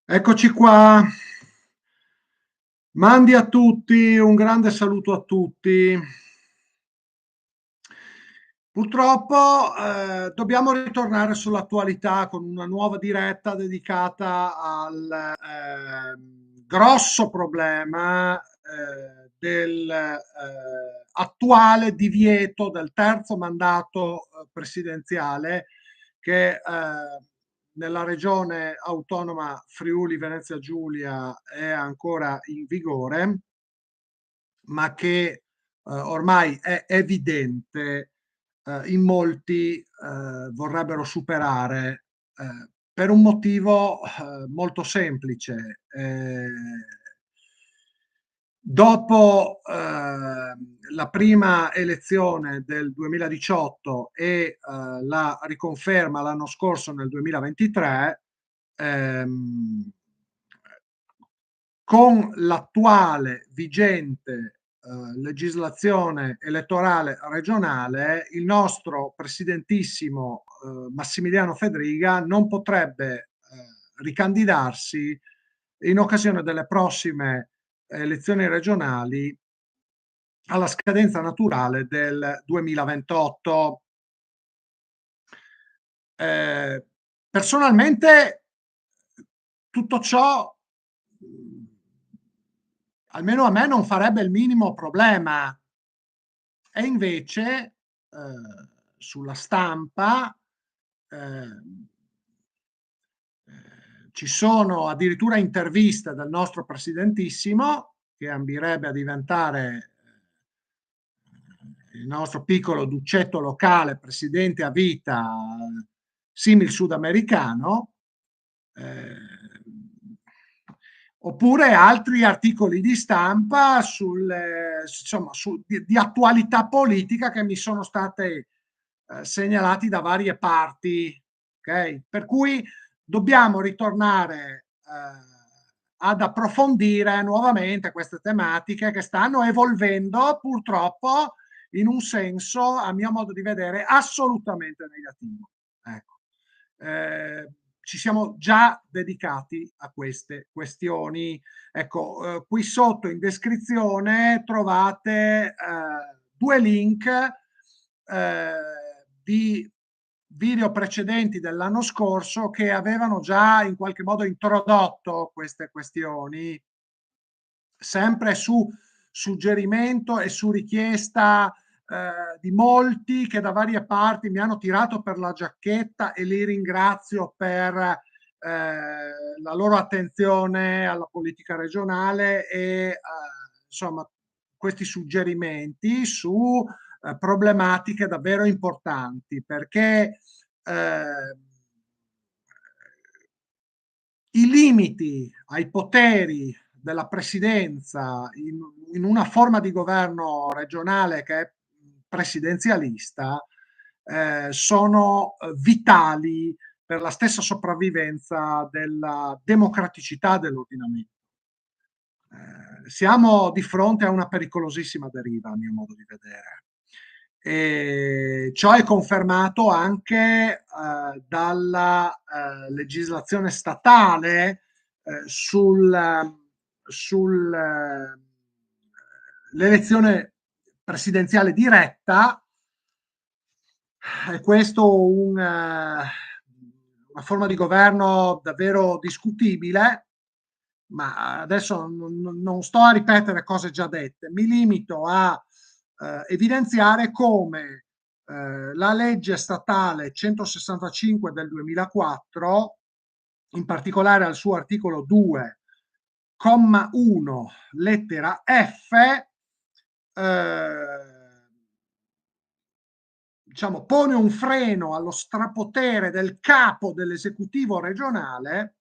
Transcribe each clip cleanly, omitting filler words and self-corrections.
Eccoci qua. Mandi a tutti, un grande saluto a tutti. Purtroppo, dobbiamo ritornare sull'attualità con una nuova diretta dedicata al, grosso problema, del, attuale divieto del terzo mandato, presidenziale che, nella regione autonoma Friuli Venezia Giulia è ancora in vigore, ma che, ormai è evidente, in molti, vorrebbero superare, per un motivo, molto semplice. Dopo, la prima elezione del 2018 e, la riconferma l'anno scorso nel 2023, ehm, con l'attuale vigente, legislazione elettorale regionale, il nostro presidentissimo, Massimiliano Fedriga non potrebbe, ricandidarsi in occasione delle prossime elezioni regionali alla scadenza naturale del 2028. Ehm, Personalmente tutto ciò, mhmm, almeno a me non farebbe il minimo problema. E invece, sulla stampa, ehm, ci sono addirittura interviste del nostro presidentissimo, che ambirebbe a diventare, il nostro piccolo Ducetto locale, presidente a vita, simil sudamericano, oppure altri articoli di stampa insomma, di attualità politica che mi sono state segnalati da varie parti, ok? Per cui dobbiamo ritornare ad approfondire nuovamente queste tematiche che stanno evolvendo purtroppo in un senso, a mio modo di vedere, assolutamente negativo. Ecco. Ci siamo già dedicati a queste questioni. Ecco, qui sotto in descrizione trovate due link di video precedenti dell'anno scorso che avevano già in qualche modo introdotto queste questioni, sempre su suggerimento e su richiesta di molti che da varie parti mi hanno tirato per la giacchetta e li ringrazio per la loro attenzione alla politica regionale e insomma questi suggerimenti su problematiche davvero importanti perché eh, i limiti ai poteri della presidenza in una forma di governo regionale che è presidenzialista sono vitali per la stessa sopravvivenza della democraticità dell'ordinamento. Siamo di fronte a una pericolosissima deriva, a mio modo di vedere. E ciò è confermato anche dalla legislazione statale sull'elezione presidenziale diretta. È questo una forma di governo davvero discutibile, ma adesso non sto a ripetere cose già dette, mi limito a evidenziare come la legge statale 165 del 2004, in particolare al suo articolo 2, comma 1, lettera F, eh, diciamo, pone un freno allo strapotere del capo dell'esecutivo regionale,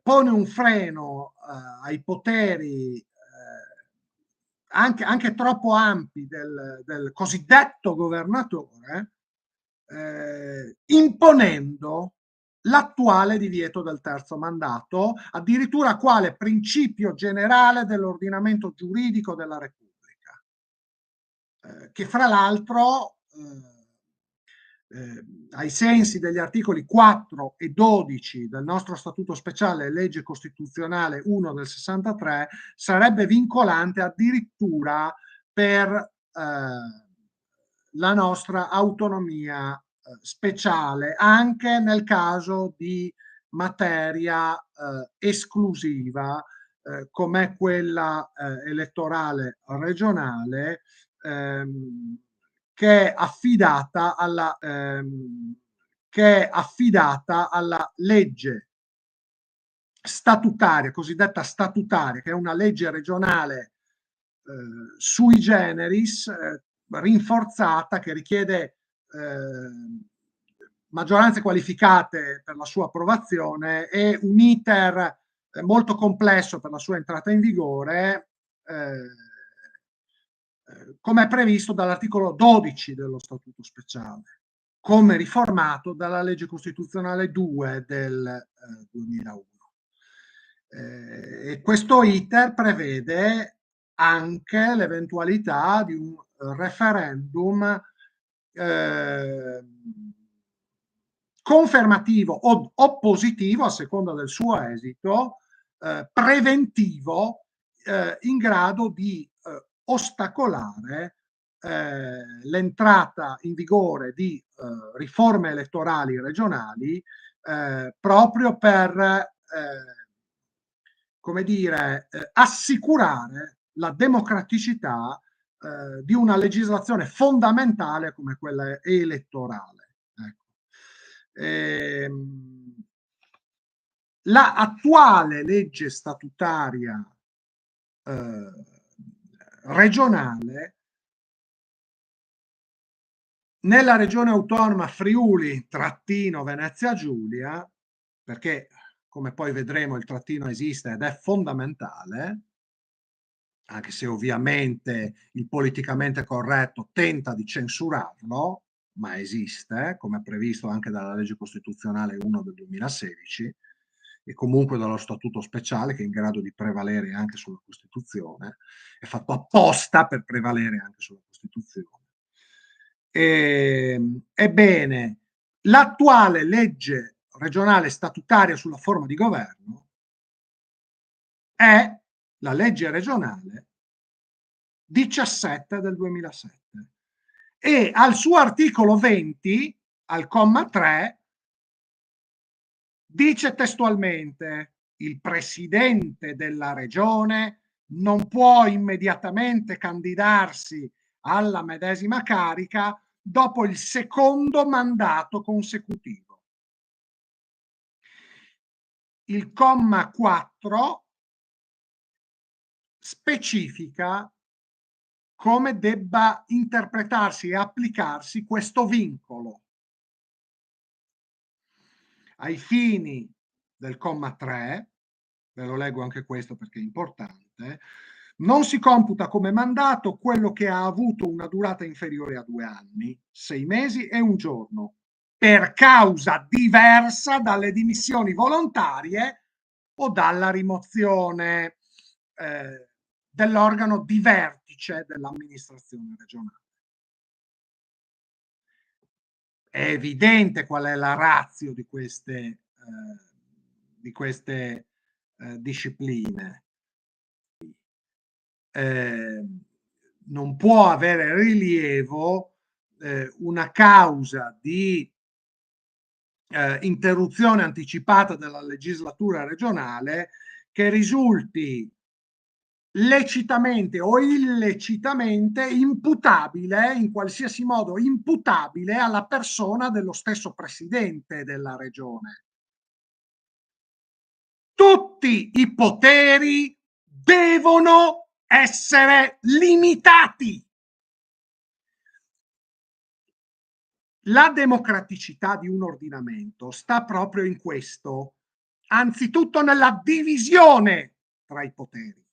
pone un freno ai poteri anche troppo ampi del cosiddetto governatore, imponendo l'attuale divieto del terzo mandato, addirittura quale principio generale dell'ordinamento giuridico della Repubblica, che fra l'altro ai sensi degli articoli 4 e 12 del nostro Statuto speciale, legge costituzionale 1 del 63, sarebbe vincolante addirittura per la nostra autonomia speciale, anche nel caso di materia esclusiva come quella elettorale regionale, che è affidata alla legge statutaria, cosiddetta statutaria, che è una legge regionale sui generis, rinforzata, che richiede maggioranze qualificate per la sua approvazione e un iter molto complesso per la sua entrata in vigore, come è previsto dall'articolo 12 dello Statuto speciale, come riformato dalla legge costituzionale 2 del 2001. E questo iter prevede anche l'eventualità di un referendum confermativo o oppositivo, a seconda del suo esito, preventivo, in grado di ostacolare l'entrata in vigore di riforme elettorali regionali, proprio per come dire, assicurare la democraticità di una legislazione fondamentale come quella elettorale. Ecco. La attuale legge statutaria regionale nella regione autonoma Friuli-Venezia Giulia, perché come poi vedremo il trattino esiste ed è fondamentale, anche se ovviamente il politicamente corretto tenta di censurarlo, ma esiste, come previsto anche dalla legge costituzionale 1 del 2016 e comunque dallo statuto speciale, che è in grado di prevalere anche sulla Costituzione, è fatto apposta per prevalere anche sulla Costituzione. Ebbene, l'attuale legge regionale statutaria sulla forma di governo è la legge regionale 17 del 2007 e al suo articolo 20, al comma 3, dice testualmente: il presidente della regione non può immediatamente candidarsi alla medesima carica dopo il secondo mandato consecutivo. Il comma 4 specifica come debba interpretarsi e applicarsi questo vincolo. Ai fini del comma 3, ve lo leggo anche questo perché è importante, non si computa come mandato quello che ha avuto una durata inferiore a 2 anni, 6 mesi e 1 giorno, per causa diversa dalle dimissioni volontarie o dalla rimozione dell'organo di vertice dell'amministrazione regionale. È evidente qual è la ratio di queste discipline. Non può avere rilievo una causa di interruzione anticipata della legislatura regionale che risulti lecitamente o illecitamente imputabile, in qualsiasi modo imputabile alla persona dello stesso presidente della regione. Tutti i poteri devono essere limitati. La democraticità di un ordinamento sta proprio in questo, anzitutto nella divisione tra i poteri: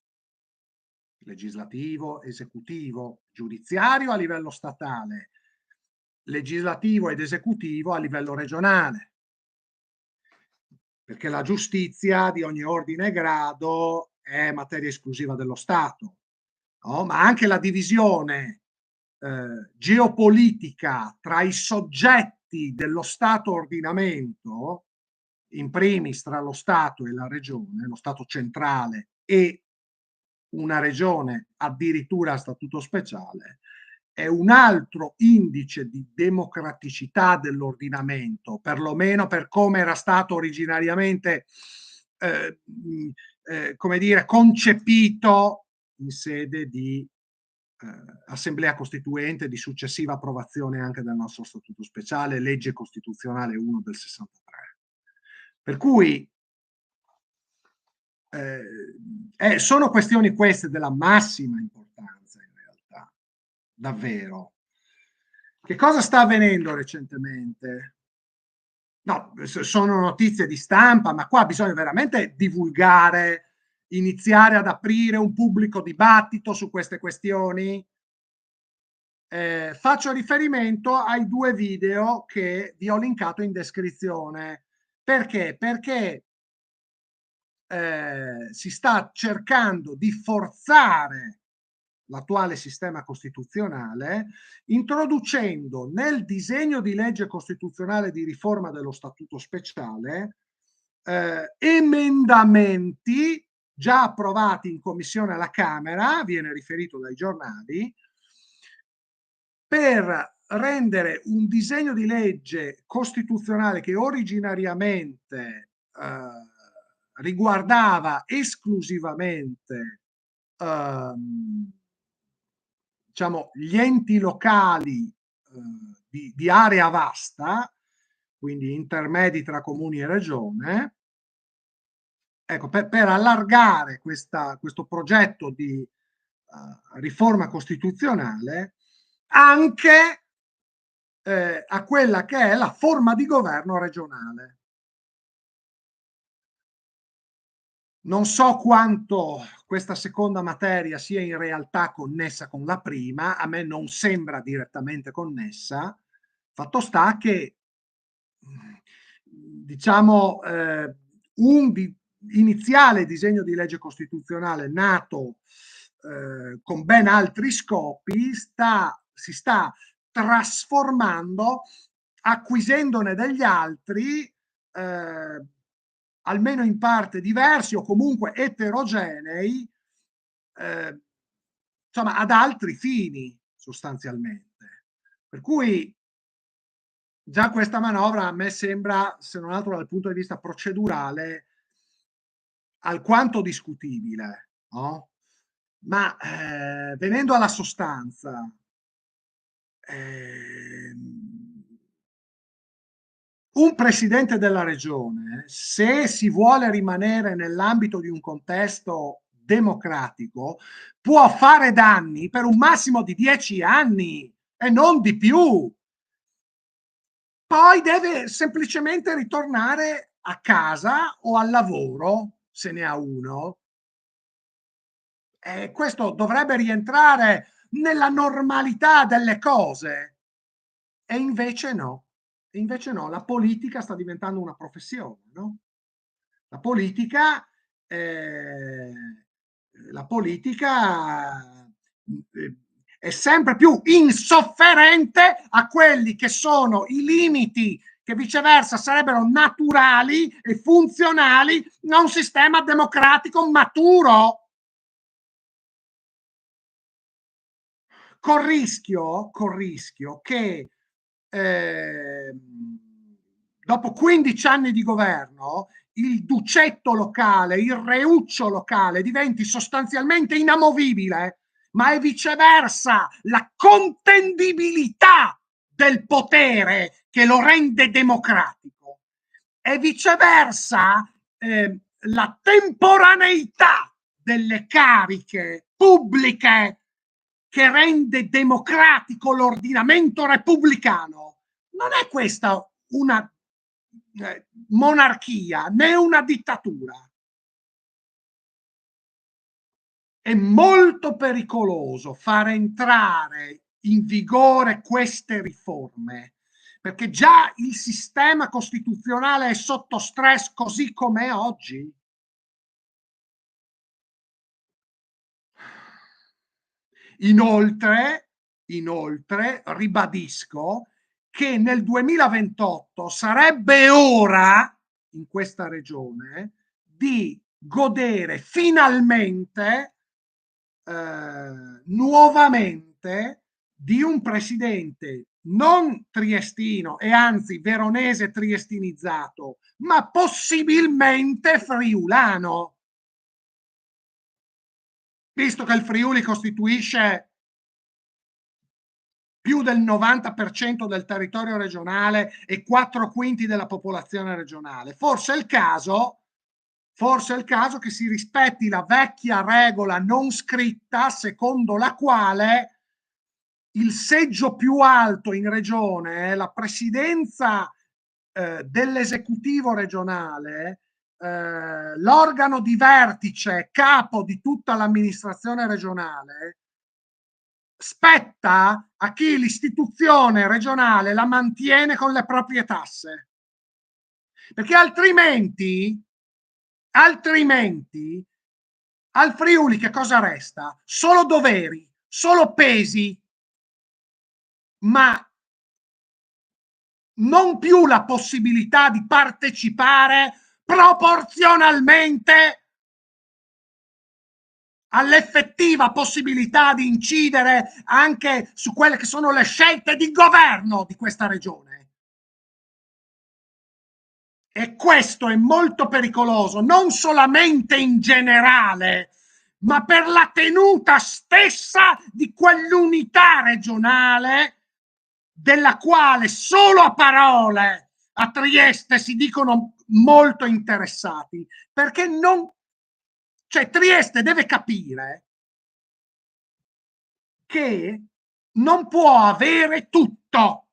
legislativo, esecutivo, giudiziario a livello statale, legislativo ed esecutivo a livello regionale, perché la giustizia di ogni ordine e grado è materia esclusiva dello Stato, no? Ma anche la divisione geopolitica tra i soggetti rapporti dello Stato ordinamento, in primis tra lo Stato e la regione, lo Stato centrale e una regione addirittura a statuto speciale, è un altro indice di democraticità dell'ordinamento, perlomeno per come era stato originariamente, come dire, concepito in sede di assemblea costituente, di successiva approvazione anche del nostro statuto speciale, legge costituzionale 1 del 63. Per cui sono questioni queste della massima importanza in realtà, davvero. Che cosa sta avvenendo recentemente? No, sono notizie di stampa, ma qua bisogna veramente divulgare, iniziare ad aprire un pubblico dibattito su queste questioni. Faccio riferimento ai 2 video che vi ho linkato in descrizione. Perché? Perché si sta cercando di forzare l'attuale sistema costituzionale, introducendo nel disegno di legge costituzionale di riforma dello Statuto speciale emendamenti già approvati in commissione alla Camera, viene riferito dai giornali, per rendere un disegno di legge costituzionale che originariamente riguardava esclusivamente diciamo, gli enti locali di area vasta, quindi intermedi tra comuni e regione, ecco, per allargare questo progetto di riforma costituzionale anche a quella che è la forma di governo regionale. Non so quanto questa seconda materia sia in realtà connessa con la prima, a me non sembra direttamente connessa. Fatto sta che, diciamo, un iniziale disegno di legge costituzionale nato con ben altri scopi si sta trasformando, acquisendone degli altri, almeno in parte diversi o comunque eterogenei, eh, insomma, ad altri fini sostanzialmente. Per cui già questa manovra a me sembra, se non altro dal punto di vista procedurale, alquanto discutibile, no? Ma venendo alla sostanza, un presidente della regione, se si vuole rimanere nell'ambito di un contesto democratico, può fare danni per un massimo di 10 anni e non di più. Poi deve semplicemente ritornare a casa o al lavoro, se ne ha uno. E questo dovrebbe rientrare nella normalità delle cose. E invece no. E invece no, la politica sta diventando una professione, no? La politica, eh, la politica è sempre più insofferente a quelli che sono i limiti che viceversa sarebbero naturali e funzionali a un sistema democratico maturo. Col rischio che dopo 15 anni di governo il ducetto locale, il reuccio locale diventi sostanzialmente inamovibile, ma è viceversa la contendibilità del potere che lo rende democratico. È viceversa la temporaneità delle cariche pubbliche che rende democratico l'ordinamento repubblicano. Non è questa una monarchia né una dittatura. È molto pericoloso fare entrare in vigore queste riforme, perché già il sistema costituzionale è sotto stress così com'è oggi. Inoltre, ribadisco che nel 2028 sarebbe ora, in questa regione, di godere finalmente, nuovamente, di un presidente non triestino e anzi veronese triestinizzato, ma possibilmente friulano, visto che il Friuli costituisce più del 90% del territorio regionale e 4/5 della popolazione regionale. Forse è il caso che si rispetti la vecchia regola non scritta secondo la quale il seggio più alto in regione, la presidenza dell'esecutivo regionale, l'organo di vertice, capo di tutta l'amministrazione regionale, spetta a chi l'istituzione regionale la mantiene con le proprie tasse, perché altrimenti al Friuli che cosa resta? Solo doveri, solo pesi, ma non più la possibilità di partecipare proporzionalmente all'effettiva possibilità di incidere anche su quelle che sono le scelte di governo di questa regione. E questo è molto pericoloso, non solamente in generale, ma per la tenuta stessa di quell'unità regionale della quale solo a parole a Trieste si dicono molto interessati, perché non, cioè Trieste deve capire che non può avere tutto.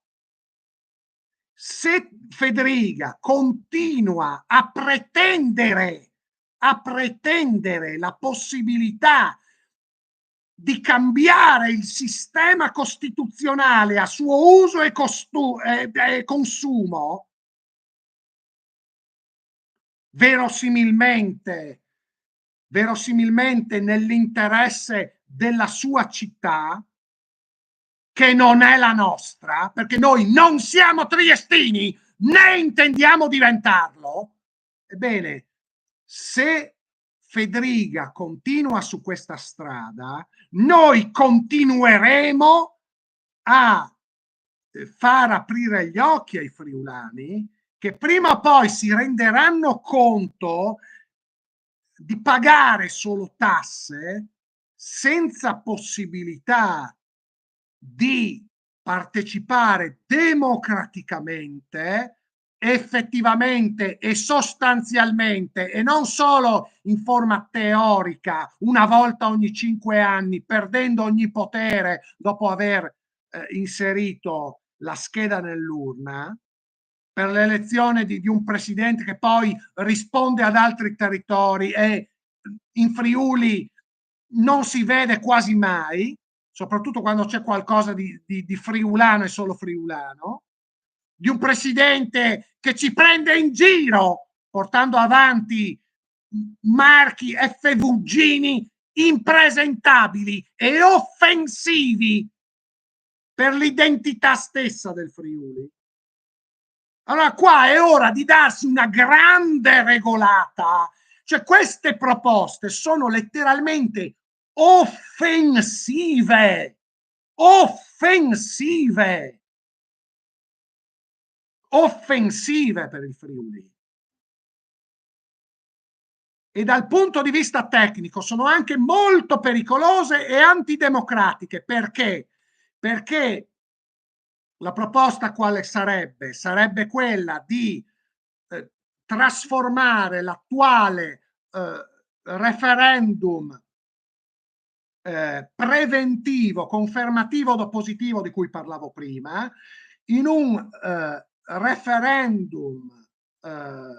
Se Federica continua a pretendere la possibilità di cambiare il sistema costituzionale a suo uso e consumo, verosimilmente nell'interesse della sua città, che non è la nostra, perché noi non siamo triestini né intendiamo diventarlo. Ebbene, se Federica continua su questa strada, noi continueremo a far aprire gli occhi ai friulani, che prima o poi si renderanno conto di pagare solo tasse senza possibilità di partecipare democraticamente, effettivamente e sostanzialmente, e non solo in forma teorica, una volta ogni 5 anni, perdendo ogni potere dopo aver inserito la scheda nell'urna, per l'elezione di un presidente che poi risponde ad altri territori e in Friuli non si vede quasi mai, soprattutto quando c'è qualcosa di friulano e solo friulano, di un presidente che ci prende in giro portando avanti marchi FVGini impresentabili e offensivi per l'identità stessa del Friuli. Allora qua è ora di darsi una grande regolata, cioè queste proposte sono letteralmente offensive, offensive, offensive per il Friuli. E dal punto di vista tecnico sono anche molto pericolose e antidemocratiche. Perché? Perché la proposta quale sarebbe? Sarebbe quella di trasformare l'attuale referendum preventivo, confermativo o positivo di cui parlavo prima, in un referendum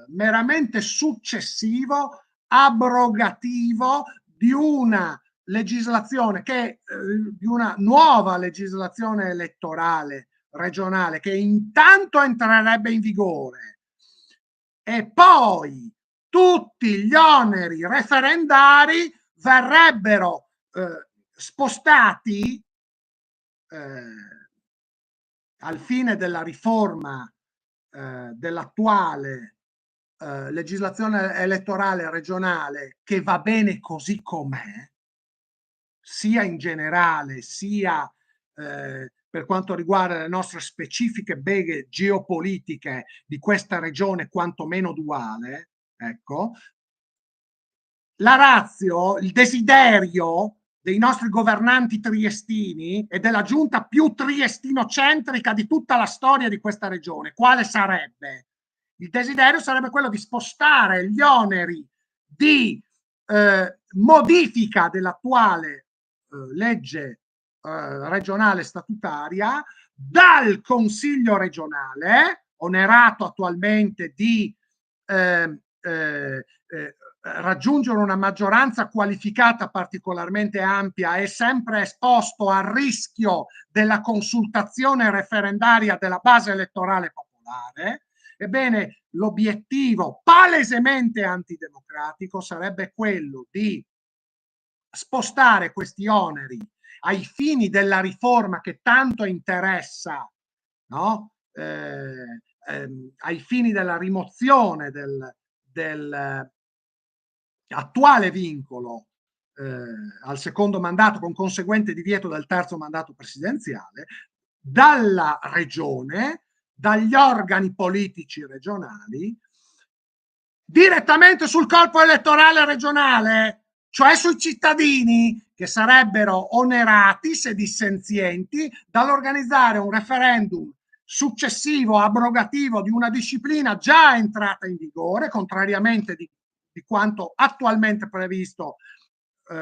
meramente successivo, abrogativo di una legislazione di una nuova legislazione elettorale regionale che intanto entrerebbe in vigore e poi tutti gli oneri referendari verrebbero spostati al fine della riforma dell'attuale legislazione elettorale regionale, che va bene così com'è, sia in generale, sia per quanto riguarda le nostre specifiche beghe geopolitiche di questa regione quantomeno duale, ecco, la ratio, il desiderio dei nostri governanti triestini e della giunta più triestinocentrica di tutta la storia di questa regione, quale sarebbe? Il desiderio sarebbe quello di spostare gli oneri di modifica dell'attuale legge regionale statutaria dal Consiglio regionale, onerato attualmente di raggiungere una maggioranza qualificata particolarmente ampia e sempre esposto al rischio della consultazione referendaria della base elettorale popolare. Ebbene, l'obiettivo palesemente antidemocratico sarebbe quello di spostare questi oneri ai fini della riforma che tanto interessa, no? Ai fini della rimozione del attuale vincolo al secondo mandato con conseguente divieto del terzo mandato presidenziale, dalla regione, dagli organi politici regionali, direttamente sul corpo elettorale regionale, cioè sui cittadini, che sarebbero onerati, se dissenzienti, dall'organizzare un referendum successivo, abrogativo di una disciplina già entrata in vigore, contrariamente di quanto attualmente previsto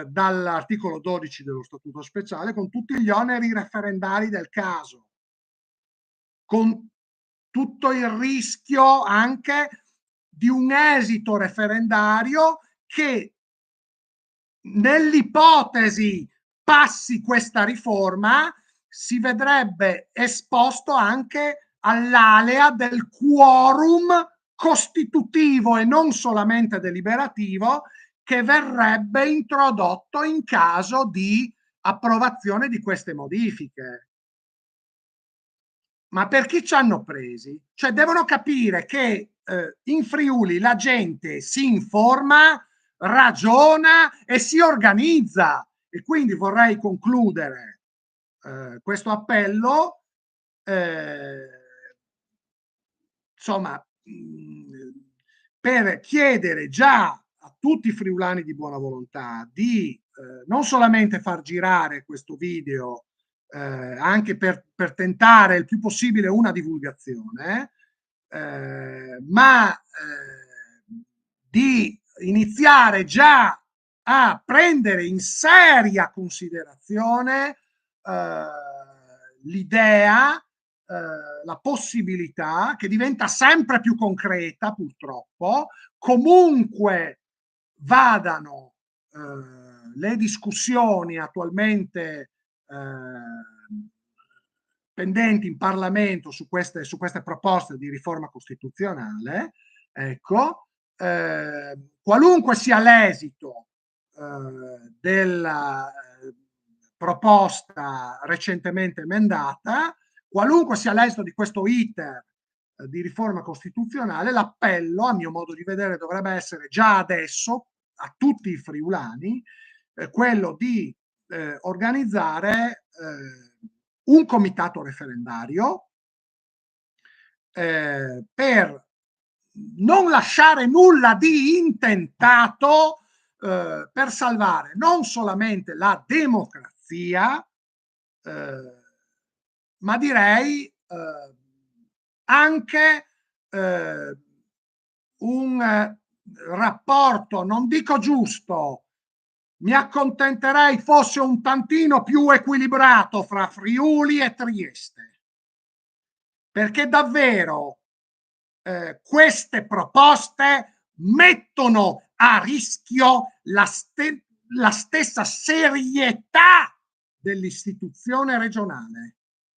dall'articolo 12 dello Statuto speciale, con tutti gli oneri referendari del caso, con tutto il rischio anche di un esito referendario che, nell'ipotesi passi questa riforma, si vedrebbe esposto anche all'alea del quorum costitutivo e non solamente deliberativo che verrebbe introdotto in caso di approvazione di queste modifiche. Ma per chi ci hanno presi? Cioè devono capire che in Friuli la gente si informa, ragiona e si organizza. E quindi vorrei concludere questo appello insomma per chiedere già a tutti i friulani di buona volontà di non solamente far girare questo video anche per tentare il più possibile una divulgazione, ma di iniziare già a prendere in seria considerazione l'idea, la possibilità, che diventa sempre più concreta purtroppo, comunque vadano le discussioni attualmente pendenti in Parlamento su queste proposte di riforma costituzionale, ecco, qualunque sia l'esito della proposta recentemente emendata, qualunque sia l'esito di questo iter di riforma costituzionale, l'appello, a mio modo di vedere, dovrebbe essere già adesso a tutti i friulani quello di organizzare un comitato referendario per non lasciare nulla di intentato per salvare non solamente la democrazia, ma direi anche un rapporto, non dico giusto, mi accontenterei fosse un tantino più equilibrato fra Friuli e Trieste, perché davvero queste proposte mettono a rischio la stessa serietà dell'istituzione regionale.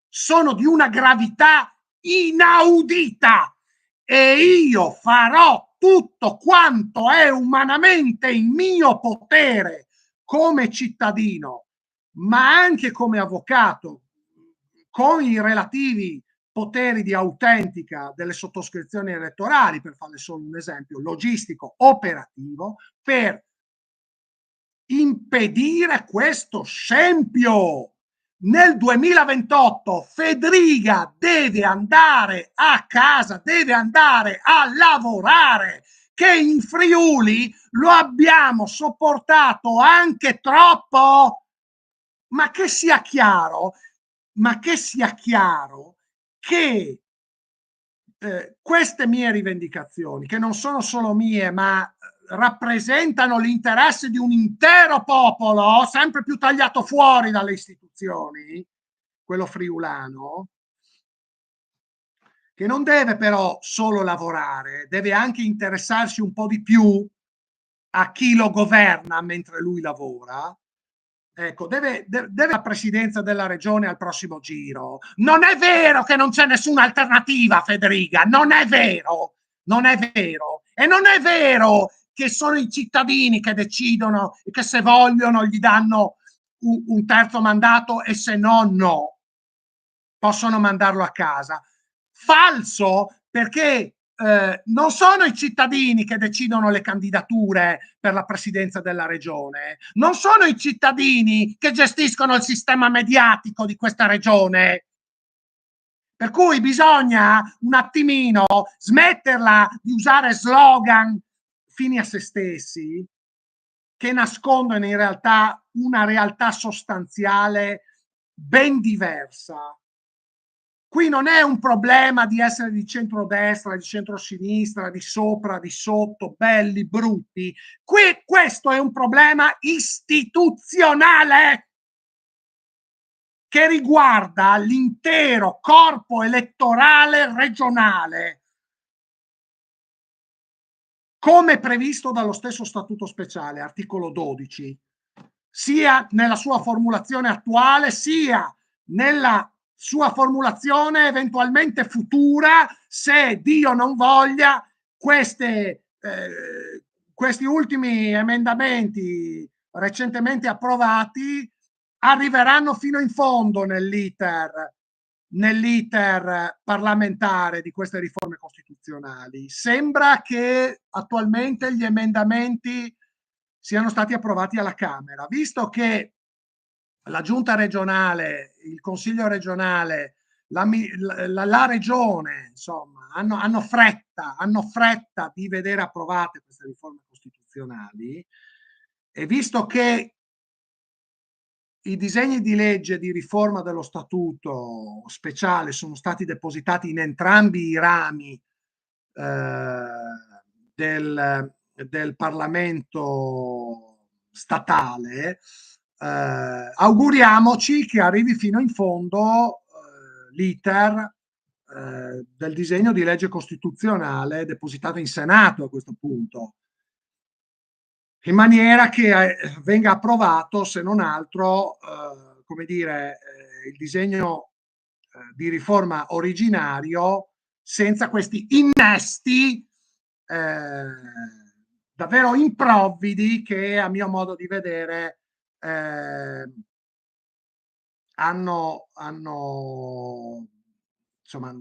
Sono di una gravità inaudita e io farò tutto quanto è umanamente in mio potere come cittadino, ma anche come avvocato, con i relativi poteri di autentica delle sottoscrizioni elettorali, per fare solo un esempio logistico operativo, per impedire questo scempio. Nel 2028 Fedriga deve andare a casa, deve andare a lavorare, che in Friuli lo abbiamo sopportato anche troppo. Ma che sia chiaro, che queste mie rivendicazioni, che non sono solo mie, ma rappresentano l'interesse di un intero popolo, sempre più tagliato fuori dalle istituzioni, quello friulano, che non deve però solo lavorare, deve anche interessarsi un po' di più a chi lo governa mentre lui lavora. Ecco, deve la presidenza della regione al prossimo giro. Non è vero che non c'è nessuna alternativa, Federica, non è vero, non è vero. E non è vero che sono i cittadini che decidono e che se vogliono gli danno un terzo mandato e se no, no. Possono mandarlo a casa. Falso, perché non sono i cittadini che decidono le candidature per la presidenza della regione, non sono i cittadini che gestiscono il sistema mediatico di questa regione. Per cui bisogna un attimino smetterla di usare slogan fini a se stessi che nascondono in realtà una realtà sostanziale ben diversa. Qui non è un problema di essere di centrodestra, di centrosinistra, di sopra, di sotto, belli, brutti. Qui questo è un problema istituzionale che riguarda l'intero corpo elettorale regionale, come previsto dallo stesso Statuto Speciale, articolo 12, sia nella sua formulazione attuale, sia nella sua formulazione eventualmente futura, se Dio non voglia questi ultimi emendamenti recentemente approvati arriveranno fino in fondo nell'iter parlamentare di queste riforme costituzionali. Sembra che attualmente gli emendamenti siano stati approvati alla Camera, visto che la giunta regionale, il consiglio regionale, la regione, insomma, hanno fretta di vedere approvate queste riforme costituzionali, e visto che i disegni di legge di riforma dello statuto speciale sono stati depositati in entrambi i rami del Parlamento statale, auguriamoci che arrivi fino in fondo l'iter del disegno di legge costituzionale depositato in Senato a questo punto, in maniera che venga approvato, se non altro, come dire, il disegno di riforma originario senza questi innesti davvero improvvidi che, a mio modo di vedere, hanno insomma,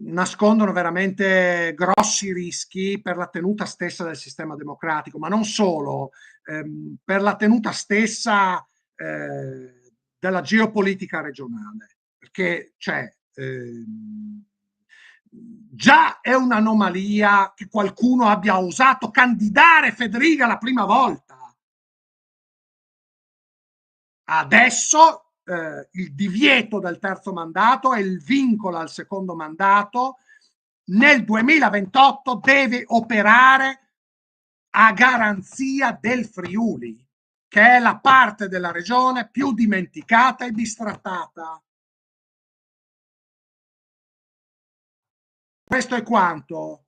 nascondono veramente grossi rischi per la tenuta stessa del sistema democratico, ma non solo, per la tenuta stessa della geopolitica regionale, perché già è un'anomalia che qualcuno abbia osato candidare Federica la prima volta. Adesso il divieto del terzo mandato e il vincolo al secondo mandato nel 2028 deve operare a garanzia del Friuli, che è la parte della regione più dimenticata e bistrattata. Questo è quanto.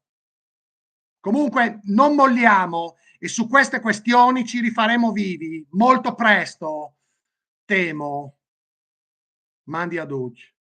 Comunque non molliamo e su queste questioni ci rifaremo vivi molto presto, temo. Mandi a Duce.